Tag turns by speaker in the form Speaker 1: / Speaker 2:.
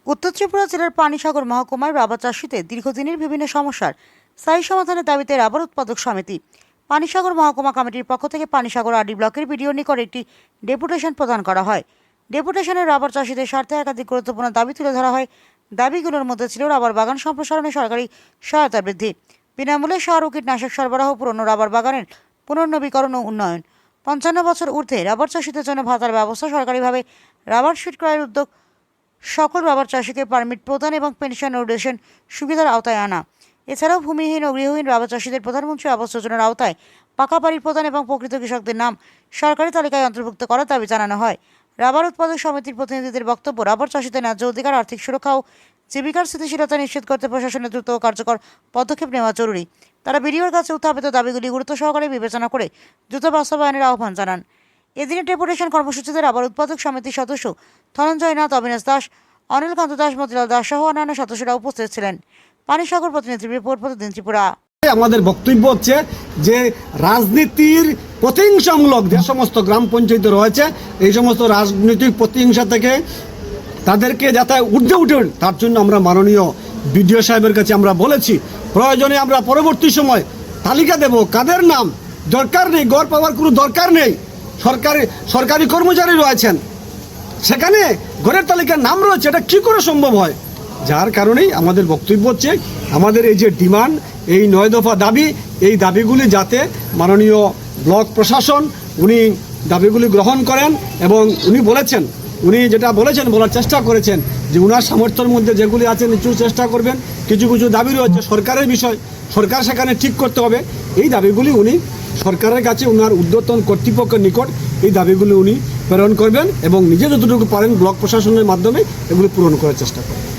Speaker 1: উত্তর ত্রিপুরা জেলার পানিসাগর মহকুমায় রাবার চাষীতে দীর্ঘদিনের বিভিন্ন সমস্যার স্থায়ী সমাধানের দাবিতে রাবার উৎপাদক সমিতি পানিসাগর মহকুমা কমিটির পক্ষ থেকে পানিসাগর আরডি ব্লকের বিডিও নিকট একটি ডেপুটেশন প্রদান করা হয়। ডেপুটেশনে রাবার চাষীদের স্বার্থে একাধিক গুরুত্বপূর্ণ দাবি তুলে ধরা হয়। দাবিগুলোর মধ্যে ছিল রাবার বাগান সম্প্রসারণে সরকারি সহায়তা বৃদ্ধি, বিনামূল্যে সার ও কীটনাশক সরবরাহ, পুরনো রাবার বাগানের পুনর্নবীকরণ ও উন্নয়ন, 55 বছর ঊর্ধ্বে রাবার চাষীদের জন্য ভাতার ব্যবস্থা, সরকারিভাবে রাবার শিট ক্রয়ের উদ্যোগ, সকল রাবার চাষীকে পারমিট প্রদান এবং পেনশন ও রেশন সুবিধার আওতায় আনা। এছাড়াও ভূমিহীন ও গৃহহীন রাবার চাষীদের প্রধানমন্ত্রী আবাস যোজনার আওতায় পাকা বাড়ি প্রদান এবং প্রকৃত কৃষকদের নাম সরকারি তালিকায় অন্তর্ভুক্ত করার দাবি জানানো হয়। রাবার উৎপাদক সমিতির প্রতিনিধিদের বক্তব্য, রাবার চাষীদের ন্যায্য অধিকার, আর্থিক সুরক্ষা ও জীবিকার স্থিতিশীলতা নিশ্চিত করতে প্রশাসনের দ্রুত ও কার্যকর পদক্ষেপ নেওয়া জরুরি। তারা বিডিওর কাছে উত্থাপিত দাবিগুলি গুরুত্ব সহকারে বিবেচনা করে দ্রুত বাস্তবায়নের আহ্বান জানান। এদিনের ডেপুটেশন কর্মসূচিতে রাবার উৎপাদক সমিতির সদস্য ধনঞ্জয় নাথ, অবিনাশ দাস, অনিল কান্ত দাস, মতিলাল দাস সহ অন্যান্য সদস্যরা উপস্থিত ছিলেন। পানিসাগর প্রতিনিধি রিপোর্ট, প্রতিদিন ত্রিপুরা।
Speaker 2: আমাদের বক্তব্য হচ্ছে যে রাজনীতির প্রতিহিংসামূলক যে সমস্ত গ্রাম পঞ্চায়েত রয়েছে, এই সমস্ত রাজনৈতিক প্রতিহিংসা থেকে তাদেরকে যাতে ঊর্ধ্বে উঠেন, তার জন্য আমরা মাননীয় বিডিও সাহেবের কাছে আমরা বলেছি, প্রয়োজনে আমরা পরবর্তী সময় তালিকা দেব কাদের নাম। দরকার নেই, গড় পাওয়ার কোনো দরকার নেই। সরকারি কর্মচারী রয়েছেন, সেখানে গড়ের তালিকার নাম রয়েছে, এটা কী করে সম্ভব হয়? যার কারণেই আমাদের বক্তব্য হচ্ছে, আমাদের এই যে ডিমান্ড, এই 9 দফা দাবি, এই দাবিগুলি যাতে মাননীয় ব্লক প্রশাসন উনি দাবিগুলি গ্রহণ করেন। এবং উনি যেটা বলেছেন, বলার চেষ্টা করেছেন যে উনার সামর্থ্যের মধ্যে যেগুলি আছে নিশ্চয়ই চেষ্টা করবেন। কিছু কিছু দাবি রয়েছে সরকারের বিষয়, সরকার সেখানে ঠিক করতে হবে। এই দাবিগুলি উনি সরকারের কাছে, উনার ঊর্ধ্বতন কর্তৃপক্ষের নিকট এই দাবিগুলি উনি প্রেরণ করবেন এবং নিজে যতটুকু পারেন ব্লক প্রশাসনের মাধ্যমে এগুলি পূরণ করার চেষ্টা করবেন।